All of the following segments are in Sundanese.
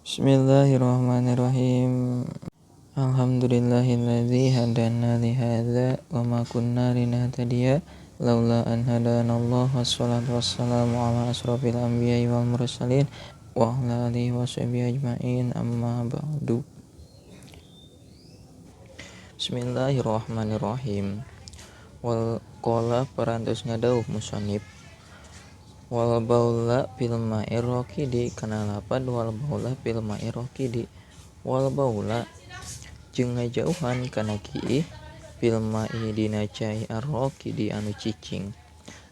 Bismillahirrahmanirrahim. Alhamdulillahilladzi hadana li hadza wa ma kunna linahtadiya laula an hadanallah. Wassalatu wassalamu ala asrofil anbiya'i wal mursalin wa ala alihi washabihi ajma'in, amma ba'du. Bismillahirrahmanirrahim. Wal qala parantos ngadauh musannif wal baula fil ma'ir raqidi kana lapad wal baula fil ma'ir raqidi. Wal baula jeung ngajauhan kana kiih fil ma'i dina cai ar-raqidi anu cicing.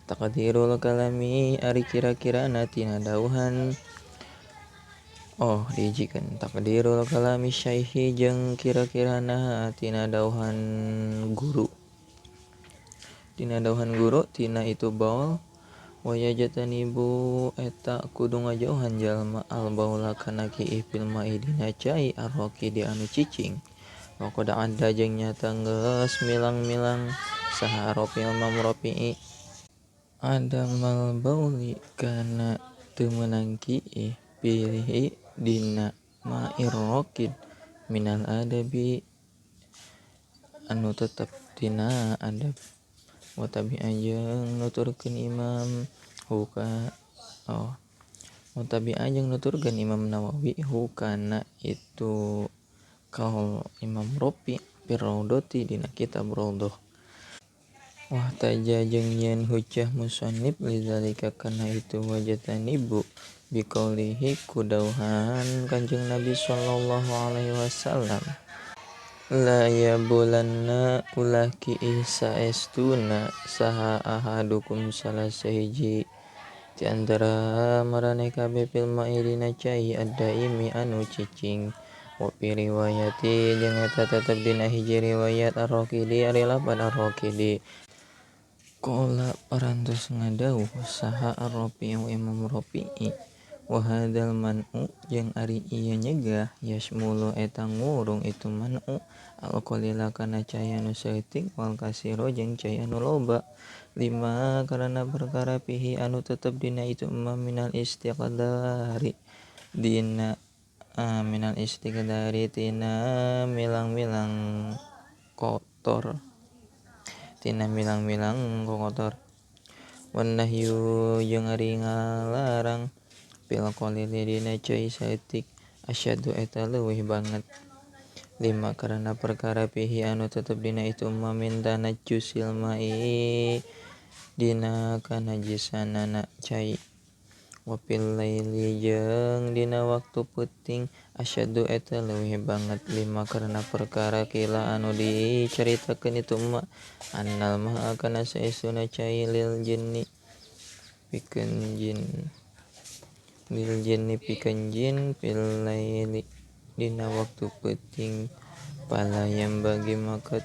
Taqdirul kalami ari kira-kirana tina dauhan diijikeun. Taqdirul kalami syaihi jeung kira-kirana tina dauhan guru. Tina itu baul wa yajtanibu eta kudu ngajauhan jalma al baula kana kiih fil ma'i dina cai ar-raqidi anu cicing. Wa qad adda jeung nyata geus milang-milang saha Imam Rafi'i adamal bauli kana teu meunang kiih pilih dina ma'ir raqid minal adabi anu tetep tina adab. Wa tabi'a jeung nuturkeun Imam Nawawi kana itu qaul Imam Rafi' fir Raudhati dina kitab Raudhah. Wah taja jeung nyieun hujjah musannif lidzalika kana itu wajtanibu biqaulihi ku dauhan Kanjeng Nabi sallallahu alaihi wasallam la yabulanna ulah kiih saestuna saha ahadukum salah sahiji ti antara maraneh kabeh fil ma'i dina cai ad-daimi anu cicing. Wa fi riwayati jeung eta tetep dina hiji riwayat ar-raqidi ari lapad ar-raqidi. Qala parantos ngadauh saha ar-Rafi'u Imam Rafi'i wa hadzal man'u jeung ari ieu nyegah yasmulu eta ngurung itu man'u al-qalila kana cai anu saeutik wal kasiro jeung cai anu loba lima karana perkara fihi anu tetep dina itu minal istiqdari tina milang-milang kotor. Wan nahyu jeung ari ngalarang fil qalili dina cai saeutik asyaddu eta leuwih banget lima karana perkara fihi anu tetep dina itu min tanajjusil ma'i dina kanajisanana cai. Wa fil laili jeung dina waktu peuting asyaddu eta leuwih banget lima karana perkara qila anu dicaritakeun itu annal ma'a kana saestuna cai lil jinni pikeun jin fil laili dina waktu peuting palayam bagi maka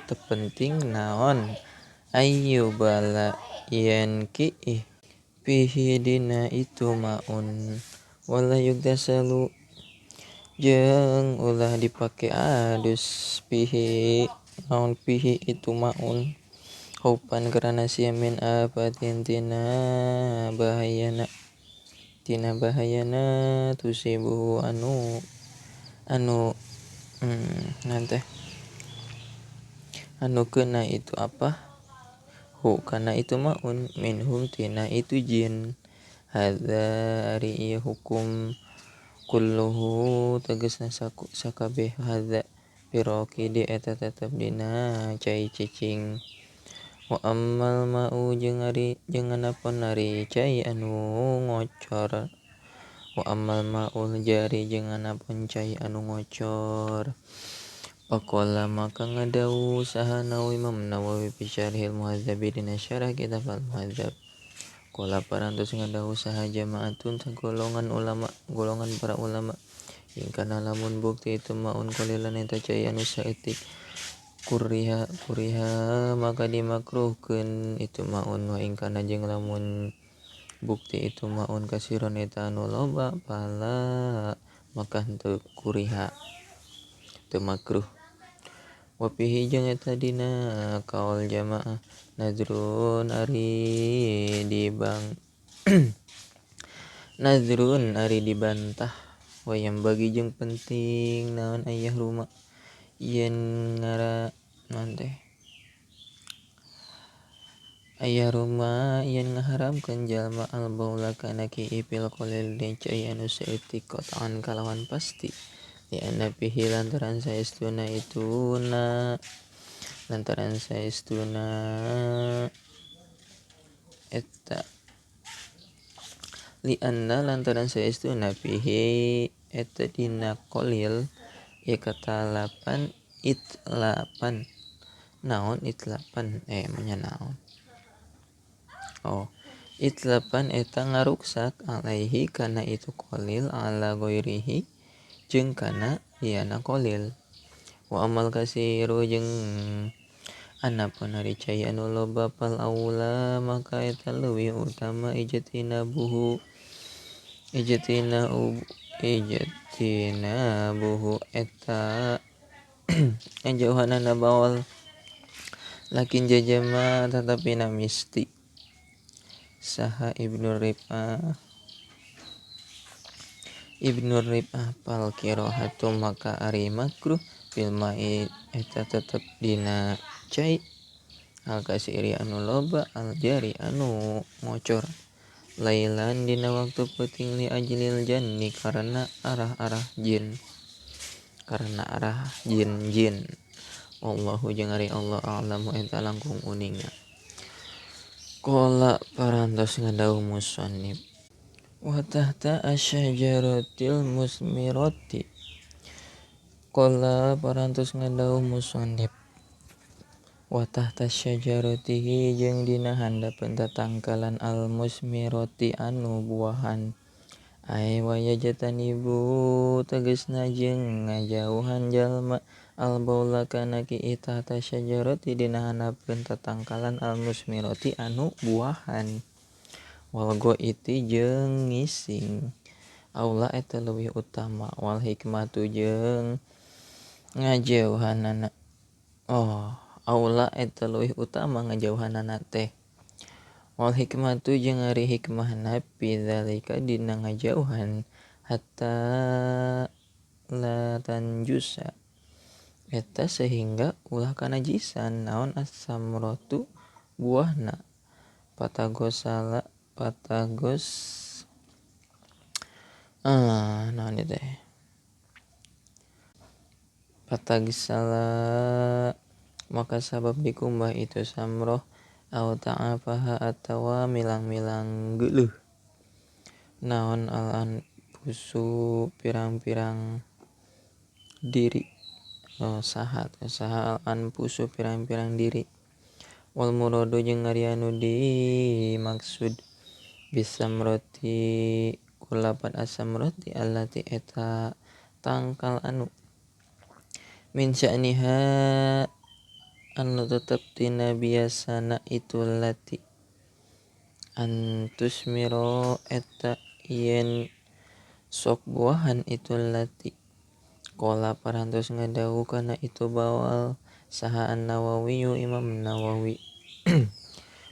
tepenting naon ayyubala yen kiih fihi dina itu maun wala yugtasalu jeung ulah dipake adus fihi itu maun haupan karana sia min afatin tina bahayana tusibuhu anu keuna itu kana itu maun minhum tina itu jin. Hadza ari ieu hukum kulluhu tegasna sakabeh hadza fir raqidi eta tetep dina cai cicing. Wa ammal ma'u jeung nganapun ari cai anu ngocor. Wa ammal ma'ul jari jeung nganapun cai anu ngocor. Faqala maka ngadauh saha Imam Nawawi fi Syarhil Muhadzabi dina syarah kitab al-Muhadzab. Qala parantos ngadauh saha jama'atun sagolongan para ulama ing kana lamun bukti itu maun qalilan eta cai anu saeutik kuriha maka dimakruhkeun itu maun wa ing kana jeung lamun bukti itu maun kasiron eta anu loba pala maka henteu kuriha teu makruh. wa fihi jeung eta dina kaul jamaah nadrun ari dibantah wayam bagi jeung penting naon ayah rumah yen ngara naon teh ayah rumah yen ngaharamkeun jalma al-baula kana kieu fil qalil cai anu saeutik qat'an kalawan pasti li anna fihi lantaran saestuna eta li anna lantaran saestuna fihi eta dina qalil itlapan naon itlapan naon itlapan eta ngaruksak alaihi kana itu qalil ala ghairihi jeung kana liana qalil wa amal kasiru jeung anapun ari cai anu loba fal aula maka eta leuwih utama ijtinabuhu eta ngajauhanana baol lakin jajama tatapina misti saha Ibnu Rib'ah fal qiraatu maka ari makruh fil ma'i eta tetep dina cai al kasiri anu loba al jari anu ngocor lailan dina waktu peuting li ajlil janni karena arah jin wallahu jeung ari Allah a'lamu eta langkung uningna. Qala parantos ngadawuh musannif wa tahta asyjaratil musmirati qala parantos ngadawuh musannif wa tahta syajaratihi jeung dina handapeun tatangkalan al musmirati anu buahan ai wayajatanibu tegasna jeung ngajauhan jalma al baula kana kieu tahta syajarati dina handapeun tatangkalan al musmirati anu buahan wal goiti jeung ngising aula eta leuwih utama wal hikmatu jeung ngajauhanana aula eta leuwih utama ngajauhanana teh wal hikmatu jeung ari hikmahna fi dzalika dina ngajauhan hatta la tanjusa eta sehingga ulah kanajisan naon as-samratu buahna patagos naon ieu teh patagsala maka sabab dikumbah itu samroh au ta'afaha atawa milang-milang geuleuh naon al-anfusu pirang-pirang diri saha al-anfusu pirang-pirang diri wal muradu jeung ari anu dimaksud bisamrati kulapan asamrati allati eta tangkal anu min sya'niha anu tetep tina biasana itu lati antusmiro eta yen sok buahan itu lati qala parantos ngadawuh kana itu baol saha an-Nawawi Imam Nawawi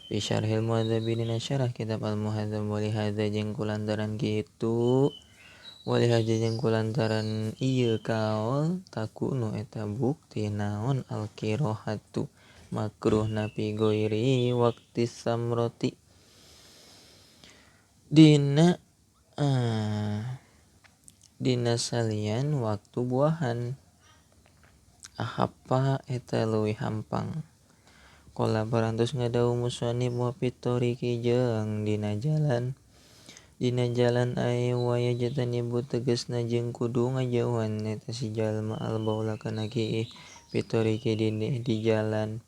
fi syarhil muhadzabi dina syarah kitab al-muhadzab wali hadza jeung kulantaran kitu jeung kulantaran ieu kaol takunu eta bukti naon al-qiraatu makruhna fi ghairi waqtis samrati dina salian waktu buahan ahappa eta leuwih hampang qala parantos ngadawuh musannif wa fit thoriqi jeung dina jalan ai wayajtanibu tegasna jeung kudu ngajauhan eta si jalma al baula kana kieu fit thoriqi di jalan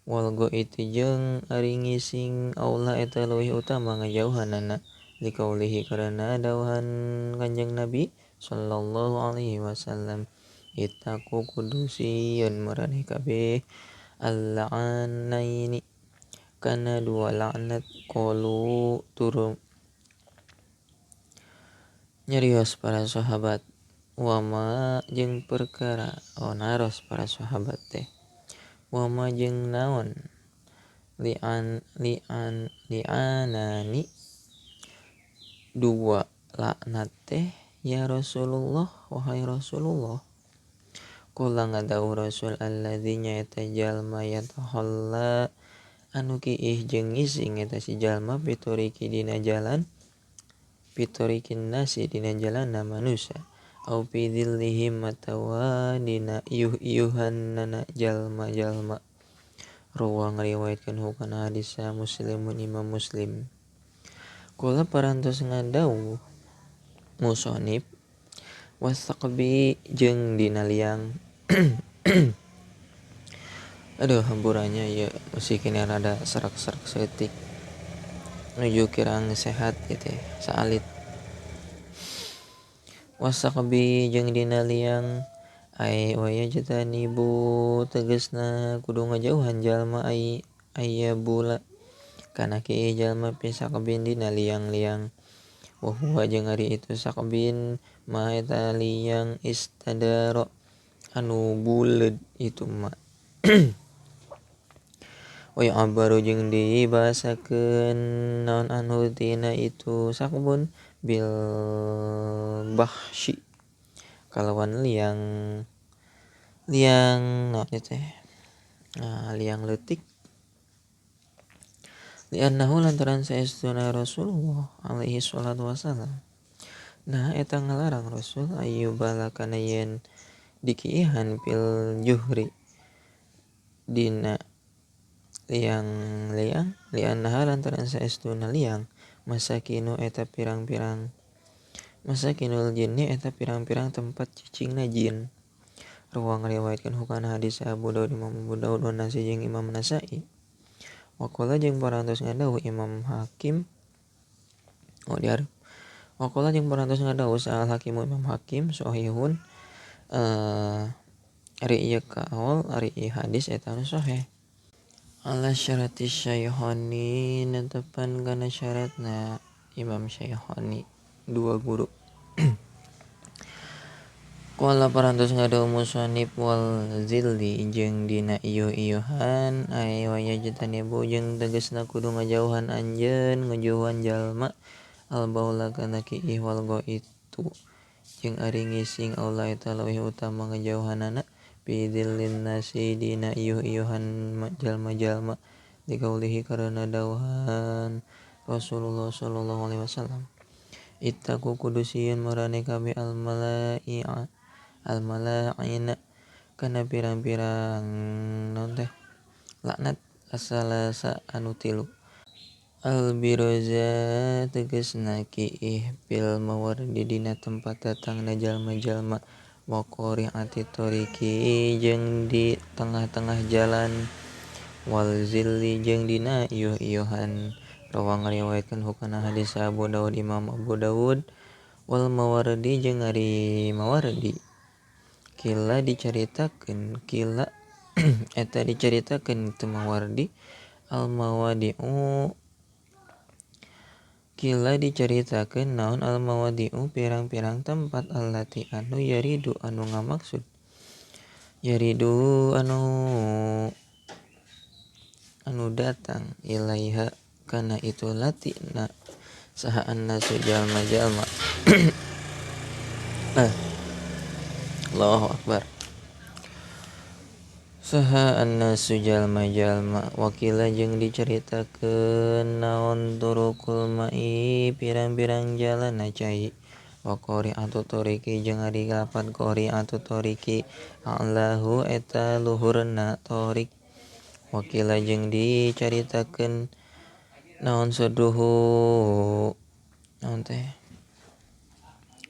wal goiti jeung ari ngising aula eta leuwih utama ngajauhanana liqaulihi karana dawuhan Kanjeng Nabi sallallahu alaihi wasallam ittaqu kudu sieun maraneh kabeh al-la'anaini kana dua laknat qalu turu nyarios para sahabat wama jeung perkara naros para sahabat teh wama jeung naon li'anani dua laknat teh ya Rasulullah wahai Rasulullah. Kula ngadawuh Rasul alladzina eta jalma yatahalla anu kiih jeung ngising eta si jalma pitoriki dina jalan pitorikin nasi dina jalanna manusia au fi dzillihim atawa dina iuh-iuhannana jalma-jalma. Rawa ngariwayatkeun hukana hadis Muslimun Imam Muslim. Kula parantos ngadawuh musonib wasaqbi jeung dina liang aduh hamburannya ya masih kini rada serak-serak setik nuju kirang sehat gitu ya, saalit. Wasaqbi jeung dina liang ai waya jatanibu tegasna kudu ngajauhan jalma aya bula kana kieu jalma pisaqbin dina liang-liang wa huwa jeung ari itu saqbin ma eta liang istadaro anu buleud itu mah wa abaru jeung dibahasakeun naon anu tina itu saqbun bil bahsyi kalawan liang naon teh liang leutik liannahu lantaran saestuna Rasulullah alaihi salatu wasalam nah eta ngalarang Rasul ayyubala kana yen dikiihan fil juhri dina liang liannaha lantaran saestuna liang masakinu eta pirang-pirang masakinul jinni eta pirang-pirang tempat cicingna jin. Rawa ngariwayatkeun hukana hadis Abu Daud Imam Abu Daud wa Nasai jeung Imam Nasai. Waqala jeung parantos ngadawuh Imam Hakim Waqala jeung parantos ngadawuh Sa'al Hakim Imam Hakim sahihun ari ieu kaul ari ieu hadis eta anu sahih. Ala syaratis syaikhani netepan kana syaratna Imam Syaikhani dua guru. Qala parantos ngadawuh musannif wal zilli jeung dina ieuh-ieuhan ai waya jatanibu jeung tegasna kudu ngajauhan anjeun ngajauhan jalma al baula kana kiih wal itu jeung ari ngising aula eta leuwih utama ngajauhanana fi dzillin nasi dina ieuh-ieuhan jalma-jalma dikaulihi karena dawuhan Rasulullah sallallahu alaihi wasallam ittaqu kudu sieun marane kabeh al mala'ina kana pirang-pirang naon teh laknat asalasa anu tilu al biroza tegasna kiih fil mawardi dina tempat datangna jalma-jalma wa qari'ati thoriqi jeung di tengah-tengah jalan wal zilli jeung dina ieuh-ieuhan. Rawa ngariwayatkeun hukana hadis Abu Daud Imam Abu Daud wal mawardi jeung ari mawardi kila eta dicaritakeun itu mawardi al mawadi'u kila dicaritakeun naon al mawadi'u pirang-pirang tempat allati anu yaridu anu ngamaksud yaridu anu datang ilaiha kana itu latina saha annasu jalma-jalma. Allahu akbar. Saha annasu jalma-jalma wakila jeung dicaritakeun naon turukul mai pirang-pirang jalanna cai wa qari'atu thoriqi jeung ari lapan qari'atu thoriqi a'lahu eta luhurna thoriq wakila jeung dicaritakeun naon saduhu naon teh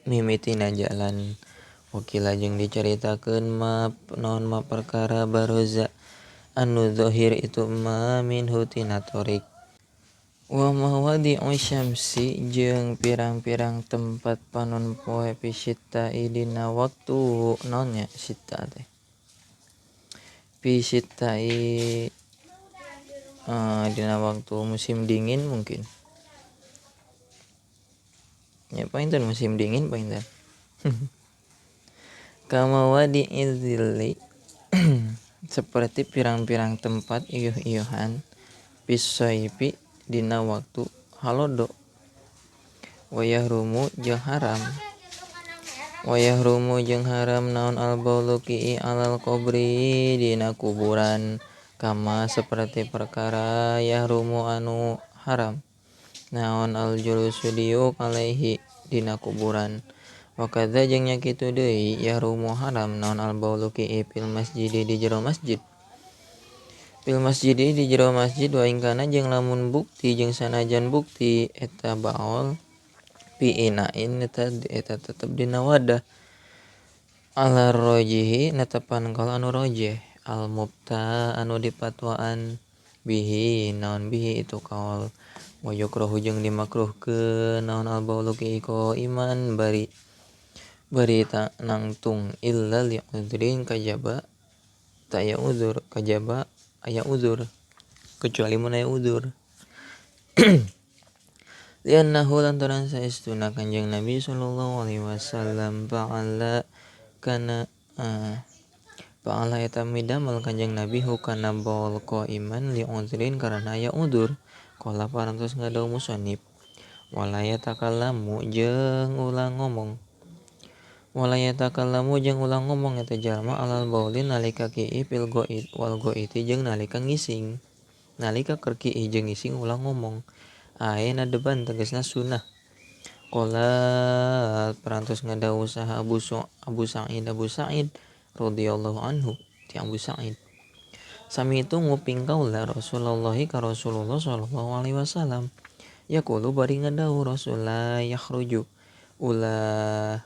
mimitina jalan wakila jeung dicaritakeun naon ma perkara baroza anu zahir itu ma minhu tina thoriq wa mawadi'u syamsi jeung pirang-pirang tempat panon poe pisyita'i dina waktu naonnya sita teh pisyita'i dina waktu musim dingin mungkin ya painten musim dingin painten Kama wadi'il zilli seperti pirang-pirang tempat iyuh-iyuhan pisaipi dina waktu halodo. Wayahrumu jeung haram naon al-baulu ki'i alal qabri dina kuburan, kama seperti perkara yahrumu anu haram naon al-julusu diuk alaihi dina kuburan. Wakadza jeung nya kitu deui yahrumu haram naon al-baulu ki'i fil masjidi di jero masjid. Fil masjidi di jero masjid wa ingkana jeung lamun bukti jeung sanajan bukti eta baol fi inain eta tetep dina wadah. Ala rojihi netepan kal anu rojeh al mubta anu dipatwaan bihi naon bihi itu kaul. Wa yukrahu jeung dimakruhkeun naon al baulu ki ko iman bari ta nangtung illa li udrin kajaba ta aya uzur kajaba aya uzur kecuali mun aya uzur. Liannahu lantaran saestuna Kanjeng Nabi sallallahu alaihi wasallam fa'ala eta midamel Kanjeng Nabi hukana baul qaiman li udrin karana aya uzur. Qala parantos ngadawu musannif wala yatakallamu jeung ulang ngomong eta jalma alal bauli nalika ki'i fil goid wal goiti jeung nalika ngising. Nalika keur ki'i jeung ngising ulang ngomong ae nadeban tegasna sunnah. Qala parantos ngadawu saha Abu Sa'id radhiyallahu anhu ti Abu Sa'id sami itu nguping kaula Rasulullah ka Rasulullah sallallahu alaihi wasallam yaqulu bari ngadawu Rasulullah yakhruju la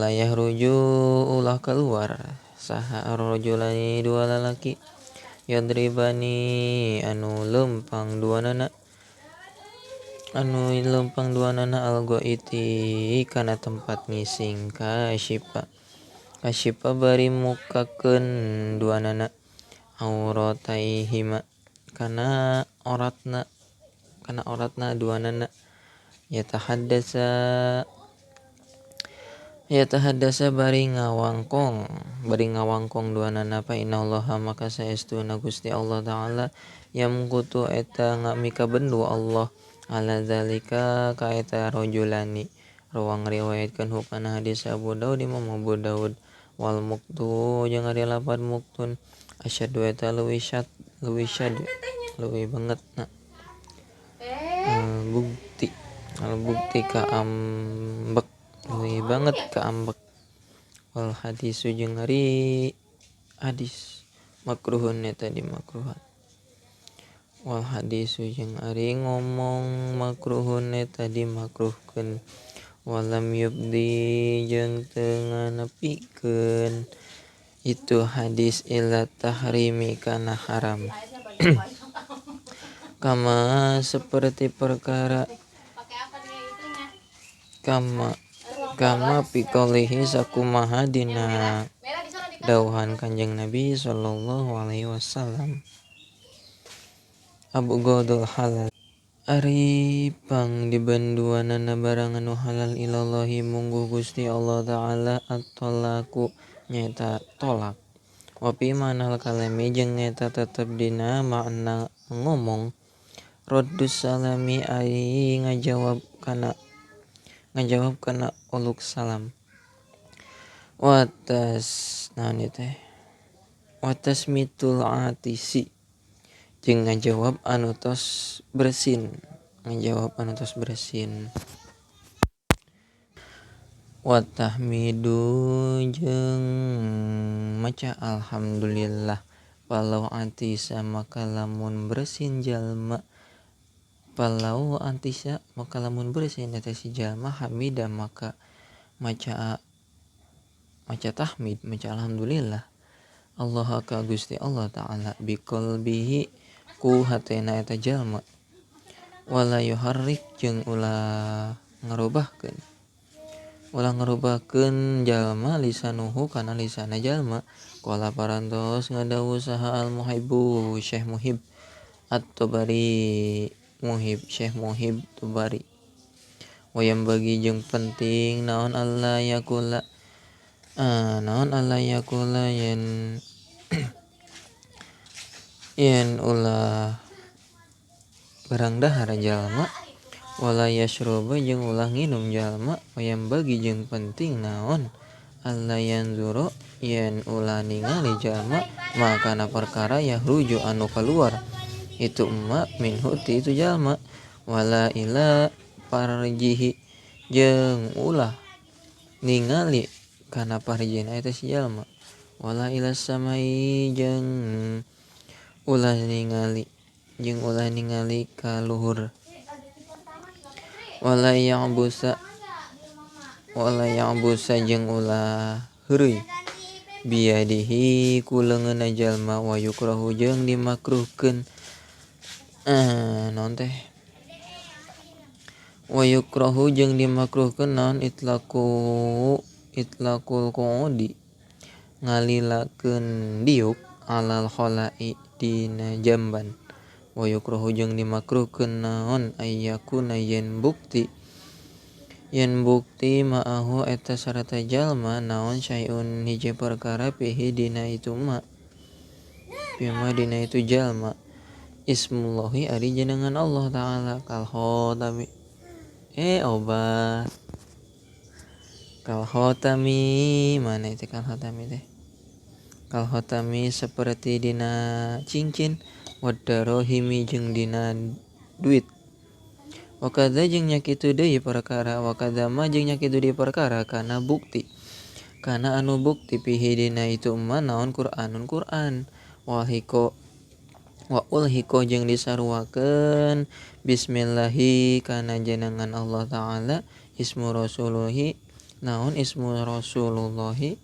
yahruju ulah keluar saha rajulani dua lalaki yadribani anu lempang duanana al-goiti kana tempat ngising kasyipa bari mukakeun duanana aurataihima kana oratna duanana yatahaddasa bari ngawangkong duanana fa innallaha maka saestuna Gusti Allah taala yamkutu eta mikabendu Allah ala zalika ka eta rajulani ruang riwayatkeun hukana hadis Abu Daud Imam Abu Daud wal muktu jeung ari lafaz muktun asyadu eta leuwih bangetna al-bukti ka ambek leuwih banget ka ambek wal hadisu jeung ari hadis makruhun eta dimakruhan wal hadisu jeung ari ngomong makruhun eta dimakruhkeun walam yubdi jeung teu nganepikeun itu hadis ila tahrimi kana haram. Kama seperti perkara kama piqalihi sakumaha dina dawuhan Kanjeng Nabi sallallahu alaihi wasallam Abu Godul halal ari pang dibanduanana barang anu halal ilallahi mungguh Gusti Allah taala at-talaqu nyaeta tolak wa fi manal kalami jeung nyaeta tetep dina makna ngomong raddus salami ai ngajawab kana uluk salam watas mitul atisi jeung ngajawab anu tos bersin wa tahmidu jeung maca alhamdulillah palau antisa maka lamun bersin jalma eta si jalma hamida maka maca tahmid maca alhamdulillah Allah ka Gusti Allah taala biqalbihi ku hatena eta jalma wala yuharrik jeung ulah ngarubahkeun jalma lisanuhu kana lisana jalma. Qala parantos ngadawu saha al muhibbu Syekh Muhib at-Tubari Syekh Muhib Tubari wayam bagi jeung penting naon Allah yakula naon alayakula yen ulah barang dahar jalma wala yashruba jeung ulah nginum jalma wayam bagi jeung penting naon allayanzuro yen ulah ningali jalma makana perkara yahruju anu keluar itu emak minhu ti itu jalma wala ila parjihi jeung ulah ningali kana parjina eta si jalma wala ila samai jeung ulah ningali ka luhur wala ya'busa jeung ulah heureui biadihi ku leungeunna jalma wa yukrahu jeung dimakruhkeun naon teh wa yukrahu jeung dimakruhkeun naon itlaqul qu'udi ngalilakeun diuk alal khala'i dina jamban wa yukrahu jeung dimakruhkeun naon ayyakuna yen bukti ma'ahu eta sarta jalma naon syai'un hiji perkara pihi dina itu ma dina itu jalma ismullahi ari jenengan Allah taala kal khotami kal khotami mana itu kal khotami teh kal khotami seperti dina cincin wadarohimi jeung dina duit wakada jeung nyakitu deui perkara kana bukti kana anu bukti pihi dina itu emma naon Qur'an wa ulhiko jeung disarwakeun bismillahi kana jenengan Allah taala ismu rasulihi naon ismu rasulihi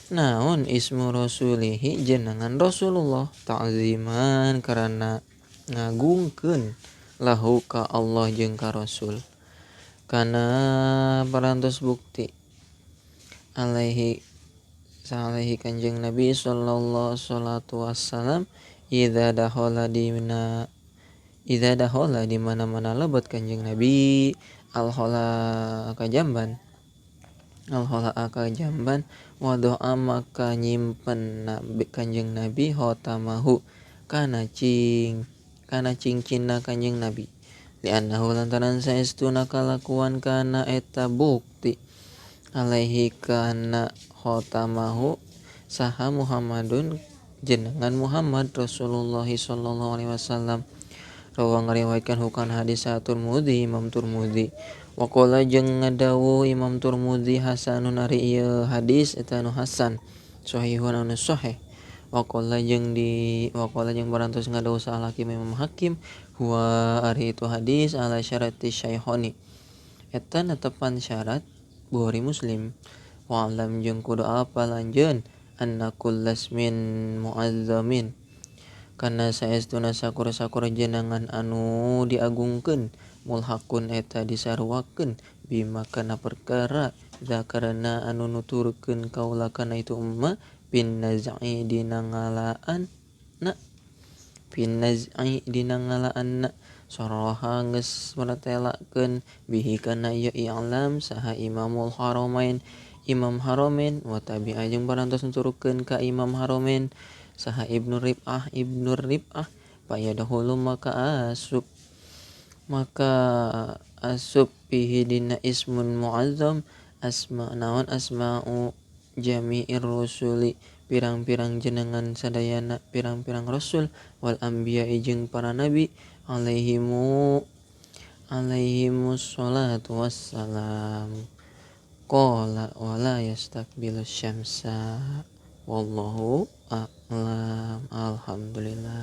naon ismu rasulihi jenengan Rasulullah ta'ziman karana ngagungkeun lahu ka Allah jeung ka Rasul kana parantos bukti alaihi kanjeng Nabi sallallahu salatu wassalam idza dakhala di mana-mana lebat kanjeng Nabi al-khala ka jamban wa doa maka nyimpen kanjeng Nabi hotamahu kana cingcinna kanjeng Nabi li'annahu lantaran saestuna kalakuan kana eta bukti alaihi kana khotamahu saha Muhammadun jenengan Muhammad Rasulullah sallallahu alaihi wasallam rawa ngariwayatkeun hukan hadis Tirmidzi Imam Tirmidzi wa qala jeung ngadawuh Imam Tirmidzi hasanun ari ieu hadis eta nu hasan sahihun anu sahih wa qala jeung barantos ngadawuh salah Imam Hakim huwa ari itu hadis ala syarati syaikhoni eta netepan syarat Bukhari Muslim wa alam jeung kudu apal anjeun anna kullasmin muazzamin kana saestuna sakur-sakur jenengan anu diagungkeun mulhaqun eta disarwakeun bima kana perkara zakarna anu nuturkeun kaula kana itu umma bin naz'i dina ngalaanna saraha geus meretelakeun bihi kana ieu i'lam saha Imam Haramain wa tabi'a jeung barantos nuturkeun ka Imam Haramain saha Ibnu Rib'ah payadahulu maka asub pihi dina ismun mu'azzam asma'u jami'ir rusuli pirang-pirang jenengan sadayana pirang-pirang rasul wal anbiya'i jeung para nabi alaihimus sholatu wassalam qala wala yastakbilu syamsa wallahu a'lam alhamdulillah.